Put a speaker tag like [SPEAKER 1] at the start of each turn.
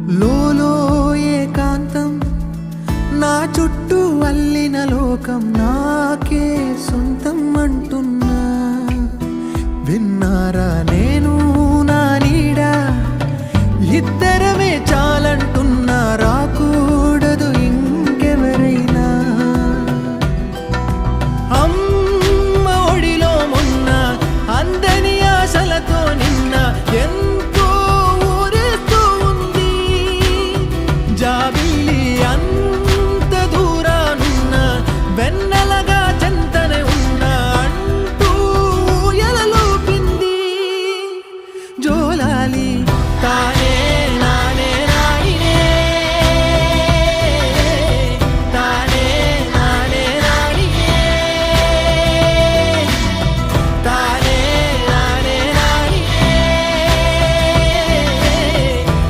[SPEAKER 1] లోలో ఏకాంతం నా చుట్టూ అల్లిన లోకం నాకే సొంతం అంటున్నా. విన్నారా నేను నా నీడ ఇద్దరమే చాలంటున్నా. రాకు